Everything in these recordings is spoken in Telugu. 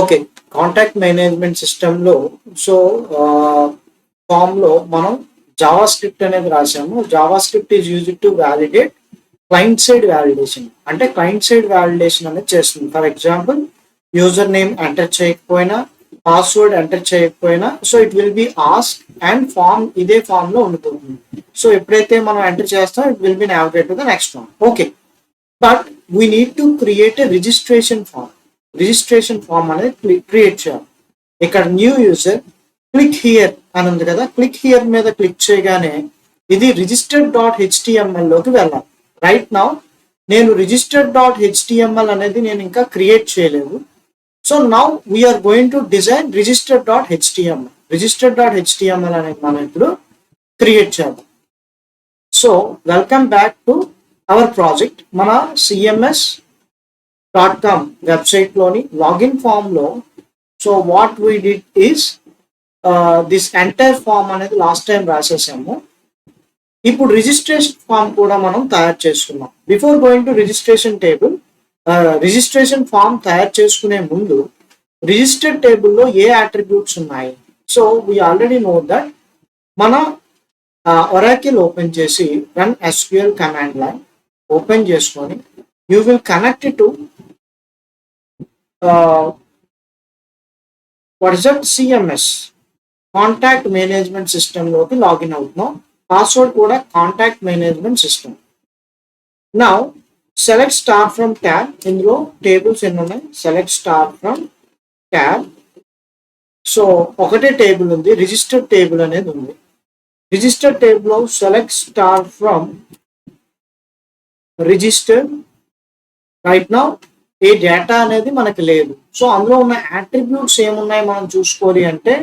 ఓకే. కాంటాక్ట్ మేనేజ్మెంట్ సిస్టమ్‌లో సో, ఫామ్‌లో మనం జావా స్క్రిప్ట్ అనేది రాసాము. JavaScript is used to validate client side validation. అంటే క్లయింట్ సైడ్ వాలిడేషన్ అనేది చేస్తుంది. For example user name enter చేయకపోయినా, పాస్వర్డ్ ఎంటర్ చేయకపోయినా so it will be ask and form ఇదే ఫామ్‌లో ఉండిపోతుంది. సో ఎప్పుడైతే మనం ఎంటర్ చేస్తామో it will be navigate to the next form. Okay. But we need to create a registration form. Registration form అనేది క్రియేట్ చేయాలి. ఇక్కడ న్యూ యూజర్ క్లిక్ హియర్ అని ఉంది కదా, క్లిక్ హియర్ మీద క్లిక్ చేయగానే ఇది రిజిస్టర్డ్ డాట్ హెచ్టిఎంఎల్ లోకి వెళ్ళాలి. రైట్ నౌ నేను రిజిస్టర్డ్ డాట్ హెచ్టిఎంఎల్ అనేది నేను ఇంకా క్రియేట్ చేయలేదు. So now we are going to design registered dot HTML. Registered dot HTML అనేది మనం ఇప్పుడు క్రియేట్ చేద్దాం. So welcome back to our project. మన cms.com వెబ్సైట్ లోని లాగిన్ ఫామ్ లో so what we did is this entire form అనేది లాస్ట్ టైం రాసేసాము. ఇప్పుడు రిజిస్ట్రేషన్ ఫామ్ కూడా మనం తయారు చేసుకున్నాం. Before going to registration table, registration form తయారు చేసుకునే ముందు రిజిస్టర్డ్ టేబుల్లో ఏ అట్రిబ్యూట్స్ ఉన్నాయి. So we already know that మన ఒరాకిల్ ఓపెన్ చేసి run SQL command line open చేసుకొని you will connect to what is that CMS contact management system లోకి లాగిన్ అవుతున్నాం. పాస్వర్డ్ కూడా contact management system. Now select star from tab. ఇందులో టేబుల్స్ ఎన్ని ఉన్నాయి? Select star from tab. So ఒకటే టేబుల్ ఉంది, రిజిస్టర్డ్ టేబుల్ అనేది ఉంది. రిజిస్టర్డ్ టేబుల్ లో select star from register. Right now A data అనేది మనకి లేదు. సో అందులో ఉన్న అట్రిబ్యూట్స్ ఏమున్నాయి మనం చూసుకోవాలి అంటే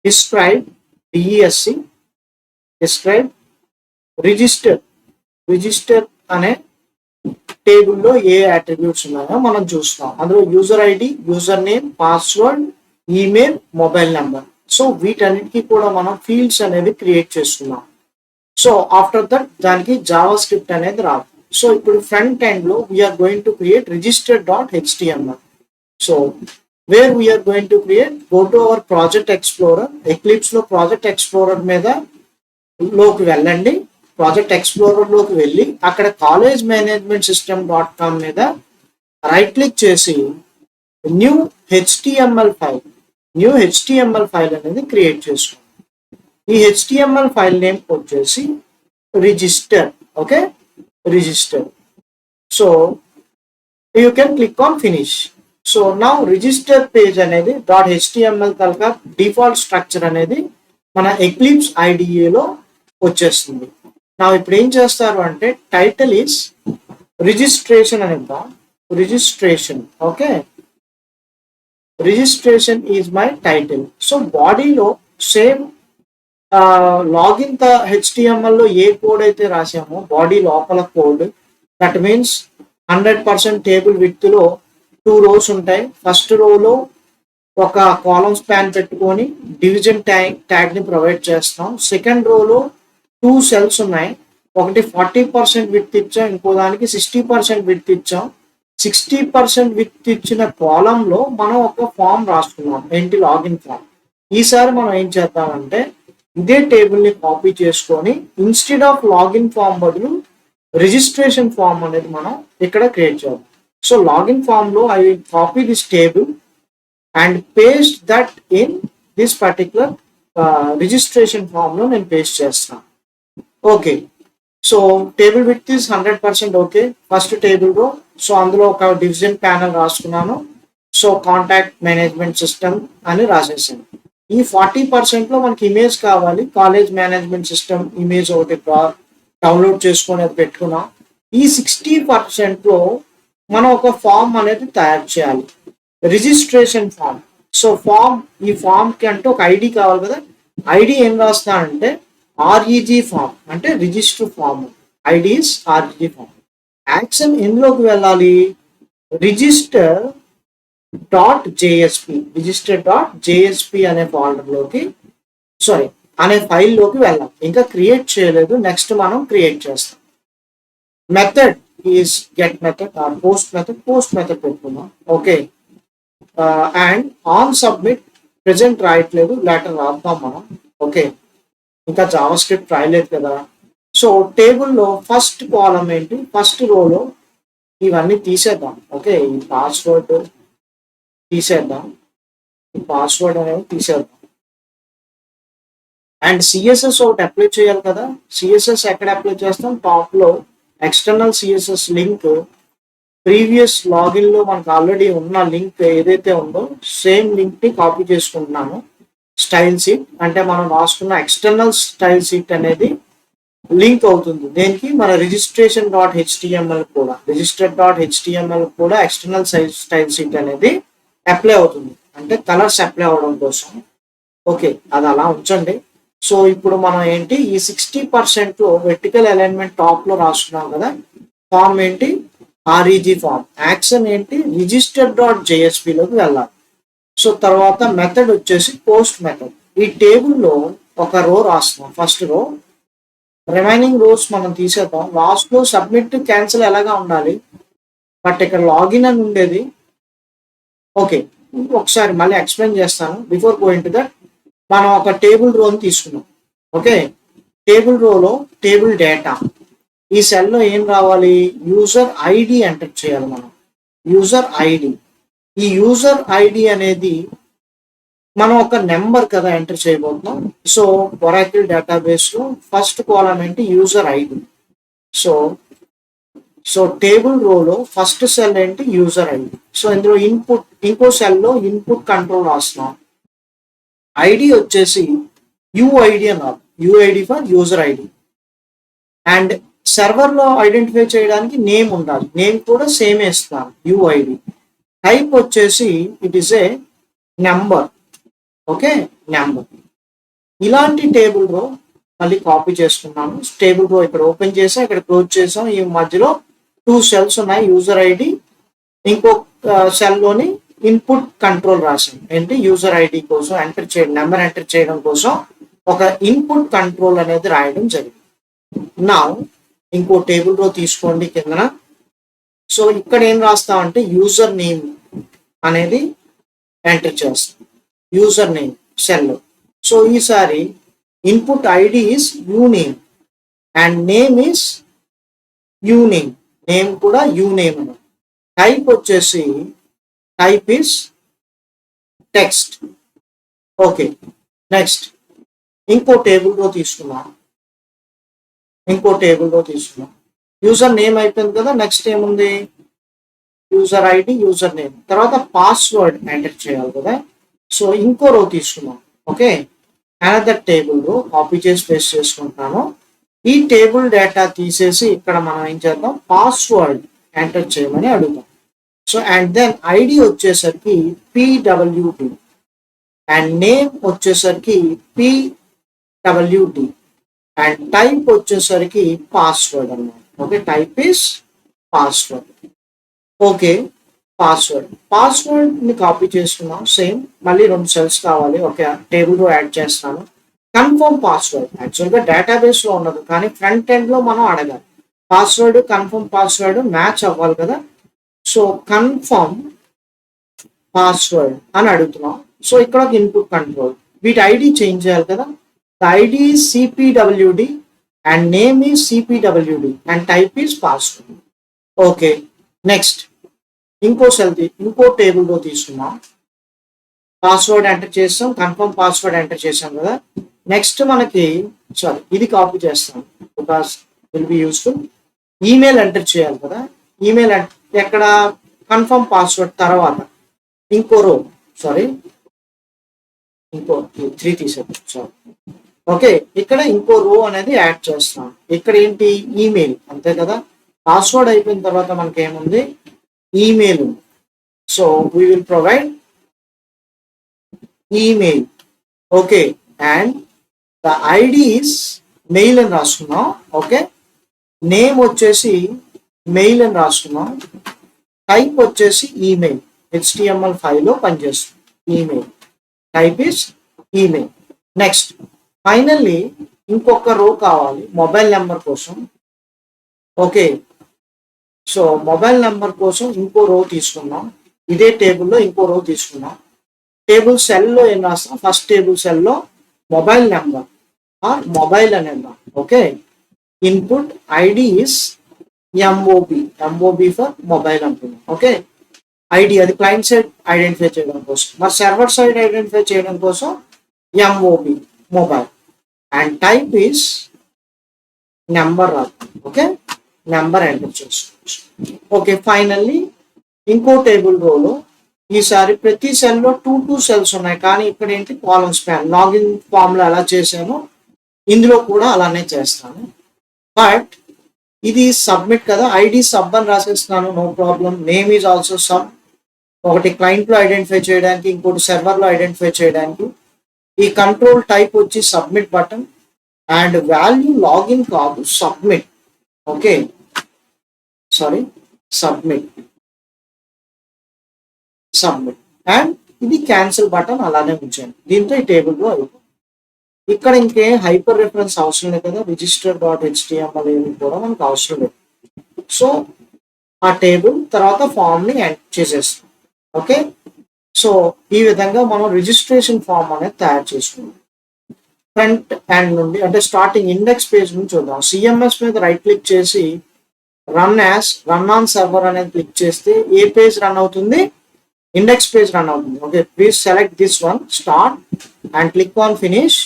describe, DESC describe, register. Register అనే టేబుల్లో ఏ అట్రిబ్యూట్స్ ఉన్నాయో మనం చూస్తాం. అందులో user ID, user name, password, email, mobile number. So వీటన్నిటికీ కూడా మనం ఫీల్డ్స్ అనేది క్రియేట్ చేస్తున్నాం. సో ఆఫ్టర్ దట్ దానికి జావా స్క్రిప్ట్ అనేది రాదు. సో ఇప్పుడు ఫ్రంట్ ఎండ్ లో we are going to create registered dot HTML. So where we are going to create, go to our project explorer. Eclipse లో ప్రాజెక్ట్ ఎక్స్ప్లోరర్ మీద లోకి వెళ్ళండి. ప్రాజెక్ట్ ఎక్స్ప్లోరర్ లోకి వెళ్ళి అక్కడ కాలేజ్ మేనేజ్మెంట్ సిస్టమ్ .com మీద రైట్ క్లిక్ చేసి new HTML file, new HTML file అనేది క్రియేట్ చేసుకోండి. ఈ హెచ్టిఎంఎల్ ఫైల్ నేమ్ వచ్చేసి register. Okay, register. So you can click on finish. So now register page అనేది డాట్ హెచ్టిఎంఎల్ తలక డిఫాల్ట్ స్ట్రక్చర్ అనేది మన ఎక్లిప్స్ ఐడిఏలో వచ్చేస్తుంది. నా ఇప్పుడు ఏం చేస్తారు అంటే టైటిల్ ఈస్ రిజిస్ట్రేషన్ అని ఇద్దాం. Registration. Okay, registration is my title. So బాడీలో సేమ్ లాగిన్ హెచ్టిఎంఎల్ లో ఏ కోడ్ అయితే రాసామో బాడీ లోపల code, that means 100% table width లో 2 rows ఉంటాయి. ఫస్ట్ రోలో ఒక కాలమ్ స్పాన్ పెట్టుకొని డివిజన్ ట్యాగ్ ని ప్రొవైడ్ చేస్తాం. సెకండ్ రోలో 2 cells ఉన్నాయి. ఒకటి 40% విడ్త్ ఇచ్చాం, ఇంకో దానికి 60% విడ్త్ ఇచ్చాం. 60% విడ్త్ ఇచ్చిన కాలమ్ లో మనం ఒక ఫామ్ రాసుకున్నాం, ఏంటి? Login form. ఈసారి మనం ఏం చేద్దామంటే ఇదే టేబుల్ ని కాపీ చేసుకొని ఇన్స్టెడ్ ఆఫ్ లాగిన్ ఫామ్ బదులు రిజిస్ట్రేషన్ ఫామ్ అనేది మనం ఇక్కడ క్రియేట్ చేద్దాం. సో లాగిన్ ఫామ్ లో I will copy this table and paste that in this particular registration form లో నేను పేస్ట్ చేస్తాను. Okay, so table width is 100%. Okay, first table లో సో అందులో ఒక డివిజన్ ప్యానల్ రాసుకున్నాను. సో కాంటాక్ట్ మేనేజ్మెంట్ సిస్టమ్ అని రాసేసాను. ఈ 40% లో మనకి ఇమేజ్ కావాలి, కాలేజ్ మేనేజ్మెంట్ సిస్టమ్ ఇమేజ్ ఒకటి డౌన్లోడ్ చేసుకొని అది పెట్టుకున్నాం. ఈ 60% లో మనం ఒక ఫామ్ అనేది తయారు చేయాలి, రిజిస్ట్రేషన్ ఫామ్. సో ఈ ఫామ్ కి అంటే ఒక ఐడి కావాలి కదా. ఐడి ఏం రాస్తానంటే ఆర్ఈజీ ఫామ్, అంటే register form. ID is REG form. Action ఎందులోకి వెళ్ళాలి? Register dot JSP, register dot JSP అనే ఫోల్డర్ లోకి అనే ఫైల్ లోకి వెళ్ళాలి. ఇంకా క్రియేట్ చేయలేదు, నెక్స్ట్ మనం క్రియేట్ చేస్తాం. Method is get method or post method. Post method పెట్టుకుందాం. Okay, and on submit present రాయట్లేదు, లెటర్ రాద్దాం మనం. ఓకే, ఇంకా జావా స్క్రిప్ట్ రాయలేదు కదా. సో టేబుల్లో ఫస్ట్ కాలం ఏంటి, ఫస్ట్ రోలో ఇవన్నీ తీసేద్దాం. ఓకే, ఈ పాస్వర్డ్ తీసేద్దాం, ఈ పాస్వర్డ్ అనేది తీసేద్దాం. అండ్ సిఎస్ఎస్ ఒకటి అప్లై చేయాలి కదా. సిఎస్ఎస్ ఎక్కడ అప్లై చేస్తాం, టాప్ లో external CSS link previous login లో మనకు ఆల్రెడీ ఉన్న లింక్ ఏదైతే ఉందో సేమ్ లింక్ ని కాపీ చేసుకుంటున్నాను. స్టైల్ షీట్ అంటే మనం రాసుకున్న ఎక్స్టర్నల్ స్టైల్ షీట్ అనేది లింక్ అవుతుంది దేనికి, మన రిజిస్ట్రేషన్ డాట్ హెచ్టిఎంఎల్ కూడా, రిజిస్టర్డ్ డాట్ హెచ్టిఎంఎల్ కూడా ఎక్స్టర్నల్ స్టైల్ షీట్ అనేది అప్లై అవుతుంది, అంటే కలర్స్ అప్లై అవడం కోసం. ఓకే, అది అలా ఉంచండి. సో ఇప్పుడు మనం ఏంటి, ఈ 60% లో వెర్టికల్ అలైన్మెంట్ టాప్ లో రాసుకున్నాం కదా. ఫామ్ ఏంటి, ఆర్ఈజీ ఫామ్. యాక్షన్ ఏంటి, రిజిస్టర్డ్ డాట్ జేఎస్పీలోకి వెళ్ళాలి. సో తర్వాత మెథడ్ వచ్చేసి పోస్ట్ మెథడ్. ఈ టేబుల్లో ఒక రో రాస్తున్నాం, ఫస్ట్ రో. రిమైనింగ్ రోస్ మనం తీసేద్దాం. లాస్ట్ లో సబ్మిట్ క్యాన్సిల్ ఎలాగా ఉండాలి, బట్ ఇక్కడ లాగిన్ అని ఉండేది. ఓకే, ఒకసారి మళ్ళీ ఎక్స్ప్లెయిన్ చేస్తాను. బిఫోర్ గోయింగ్ టు దట్, మనం ఒక టేబుల్ రోని తీసుకున్నాం. ఓకే, టేబుల్ రోలో టేబుల్ డేటా, ఈ సెల్లో ఏం రావాలి, యూజర్ ఐడి ఎంటర్ చేయాలి మనం. యూజర్ ఐడి, ఈ యూజర్ ఐడి అనేది మనం ఒక నెంబర్ కదా ఎంటర్ చేయబోతున్నాం. సో ఒరాకిల్ డేటాబేస్ లో ఫస్ట్ కాలం ఏంటి, యూజర్ ఐడి. సో టేబుల్ రోలో ఫస్ట్ సెల్ ఏంటి, యూజర్ ఐడి. సో ఇందులో ఇన్పుట్, ఇంకో సెల్లో ఇన్పుట్ కంట్రోల్ రాస్తున్నాం. ఐడి వచ్చేసి యుఐడి అన్నారు, UID for user ID. And server లో ఐడెంటిఫై చేయడానికి నేమ్ ఉండాలి, నేమ్ కూడా సేమ్ ఇస్తాను, యుఐడి. టైప్ వచ్చేసి it is a number. Okay, number. ఇలాంటి టేబుల్ రో మళ్ళీ కాపీ చేసుకున్నాను. టేబుల్ రో ఇక్కడ ఓపెన్ చేసాం, ఇక్కడ క్లోజ్ చేసాం. ఈ మధ్యలో 2 సెల్స్ ఉన్నాయి, యూజర్ ఐడి, ఇంకో సెల్ లోని ఇన్పుట్ కంట్రోల్ రాసాం. ఏంటి, యూజర్ ఐడి కోసం ఎంటర్ చేయడం, నెంబర్ ఎంటర్ చేయడం కోసం ఒక ఇన్పుట్ కంట్రోల్ అనేది రాయడం జరిగింది. నా ఇంకో టేబుల్ రో తీసుకోండి కిందన. సో ఇక్కడ ఏం రాస్తామంటే యూజర్ నేమ్ అనేది ఎంటర్ చేస్తాం, యూజర్ నేమ్ సెల్. సో ఈసారి input ID is uname and name is uname, name కూడా యూనేమ్. టైప్ వచ్చేసి type is text. Okay, next ఇంకో టేబుల్ లో తీసుకున్నాం, యూజర్ నేమ్ అయిపోయింది కదా. నెక్స్ట్ ఏముంది, యూజర్ ఐడి, యూజర్ నేమ్, తర్వాత పాస్వర్డ్ ఎంటర్ చేయాలి కదా. సో ఇంకో రో తీసుకున్నాం. Okay, another table row copy చేసి పేస్ట్ చేసుకుంటాను. ఈ టేబుల్ డేటా తీసేసి ఇక్కడ మనం ఏం చేద్దాం, పాస్వర్డ్ ఎంటర్ చేయమని అడుగుతాం. సో అండ్ దెన్ ఐడి వచ్చేసరికి పిడబ్ల్యూడి అండ్ నేమ్ వచ్చేసరికి పిడబ్ల్యూడి అండ్ టైప్ వచ్చేసరికి పాస్వర్డ్ అన్నమాట. Okay, type is password. Okay, password ని కాపీ చేసుకున్నాం. సేమ్ మళ్ళీ 2 సెల్స్ కావాలి. ఓకే, టేబుల్ లో యాడ్ చేస్తాను. కన్ఫర్మ్ పాస్వర్డ్ యాక్చువల్గా డేటాబేస్ లో ఉండదు, కానీ ఫ్రంట్ ఎండ్ లో మనం అడగాలి. పాస్వర్డ్, కన్ఫర్మ్ పాస్వర్డ్ మ్యాచ్ అవ్వాలి కదా. సో కన్ఫర్మ్ పాస్వర్డ్ అని అడుగుతున్నాం. సో ఇక్కడ ఒక ఇన్పుట్ కంట్రోల్, వీటి ఐడి చేంజ్ చేయాలి కదా. The ID is CPWD and name is CPWD and type is password. Okay, next ఇంకో సెల్, ఇంకో టేబుల్ లో తీసుకున్నాం. పాస్వర్డ్ ఎంటర్ చేస్తాం, కన్ఫర్మ్ పాస్వర్డ్ ఎంటర్ చేసాం కదా. నెక్స్ట్ మనకి ఇది కాపీ చేస్తాం because will be useful. Email enter చేయాలి కదా. ఈమెయిల్ ఎక్కడ, కన్ఫర్మ్ పాస్వర్డ్ తర్వాత ఇంకో రో, ఇంకో 3 తీసేద్దాం. ఓకే, ఇక్కడ ఇంకో రో అనేది యాడ్ చేస్తాం. ఇక్కడ ఏంటి, ఈమెయిల్, అంతే కదా. పాస్వర్డ్ అయిపోయిన తర్వాత మనకి ఏముంది, email. So we will provide email. Okay, and the ID is mail అని రాసుకున్నాం. ఓకే, నేమ్ వచ్చేసి మెయిల్ అని రాసుకున్నాం. టైప్ వచ్చేసి ఈమెయిల్, HTML5 లో పనిచేస్తుంది email. Type is email. Next finally ఇంకొక రో కావాలి మొబైల్ నెంబర్ కోసం. ఓకే, సో మొబైల్ నెంబర్ కోసం ఇంకో రో తీసుకున్నాం. ఇదే టేబుల్లో ఇంకో రో తీసుకున్నాం. టేబుల్ సెల్లో ఏం రాస్తాం, ఫస్ట్ టేబుల్ సెల్లో మొబైల్ నెంబర్ ఆర్ మొబైల్ అని వెళ్దాం. Okay, input ID is MOB for mobile అంటున్నాం. ఓకే, ఐడి అది క్లయింట్ సైడ్ ఐడెంటిఫై చేయడం కోసం, మరి సర్వర్ సైడ్ ఐడెంటిఫై చేయడం కోసం MOB mobile, and type is number రాదు. ఓకే, నెంబర్ ఎంటర్ చేసుకోవచ్చు. ఓకే, ఫైనల్లీ ఇంకో టేబుల్ రోలో ఈసారి ప్రతి సెల్లో 2 సెల్స్ ఉన్నాయి, కానీ ఇక్కడ ఏంటి కాలమ్ స్పాన్. లాగిన్ ఫామ్ లో ఎలా చేశానో ఇందులో కూడా అలానే చేస్తాను. బట్ ఇది సబ్మిట్ కదా, ఐడి సబ్ అని రాసేస్తున్నాను, no problem. Name is also sub. ఒకటి క్లయింట్ లో ఐడెంటిఫై చేయడానికి, ఇంకోటి సర్వర్ లో ఐడెంటిఫై చేయడానికి. ఈ కంట్రోల్ టైప్ వచ్చి submit button, and value login కాదు, submit. Okay, sorry, submit and ఇది క్యాన్సిల్ బటన్ అలానే ఉంచండి. దీంతో ఈ టేబుల్ లో అయిపోయింది. ఇక్కడ ఇంకే హైపర్ రెఫరెన్స్ అవసరం లేదు కదా, register.html ఏమి కూడా మనకు అవసరం లేదు. సో ఆ టేబుల్ తర్వాత ఫామ్ ని ఎంటర్ చేసేస్తాం. ఓకే, సో ఈ విధంగా మనం రిజిస్ట్రేషన్ ఫామ్ అనేది తయారు చేసుకున్నాం. ఫ్రంట్ ఎండ్ నుండి అంటే స్టార్టింగ్ ఇండెక్స్ పేజ్ నుంచి చూద్దాం. సిఎంఎస్ మీద రైట్ క్లిక్ చేసి రన్ ఆన్ సర్వర్ అనేది క్లిక్ చేస్తే ఏ పేజ్ రన్ అవుతుంది, ఇండెక్స్ పేజ్ రన్ అవుతుంది. Okay, please select this one, start and click on finish.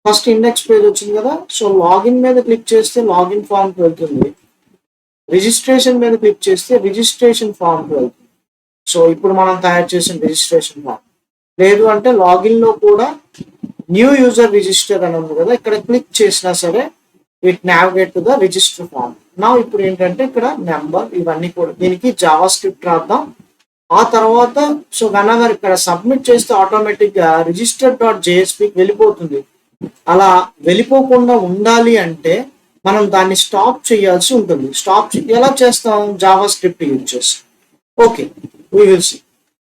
First index page వచ్చింది కదా, సో లాగిన్ మీద క్లిక్ చేస్తే లాగిన్ ఫామ్ కి వెళ్తుంది. రిజిస్ట్రేషన్ మీద క్లిక్ చేస్తే రిజిస్ట్రేషన్ ఫామ్ కి వెళ్తుంది. సో ఇప్పుడు మనం తయారు చేసిన రిజిస్ట్రేషన్ ఫామ్. లేదు అంటే లాగిన్ లో కూడా న్యూ యూజర్ రిజిస్టర్ అని ఉంది కదా, ఇక్కడ క్లిక్ చేసినా సరే it navigate to the register form. నా ఇప్పుడు ఏంటంటే ఇక్కడ నెంబర్ ఇవన్నీ కూడా, దీనికి జావా స్క్రిప్ట్ రాద్దాం. ఆ తర్వాత సో వెనవర్ ఇక్కడ సబ్మిట్ చేస్తే ఆటోమేటిక్ గా register.jsp వెళ్ళిపోతుంది. అలా వెళ్ళిపోకుండా ఉండాలి అంటే మనం దాన్ని స్టాప్ చేయాల్సి ఉంటుంది. స్టాప్ ఎలా చేస్తాం, జావా స్క్రిప్ట్ యూజ్ చేస్తాం. Okay, we will see.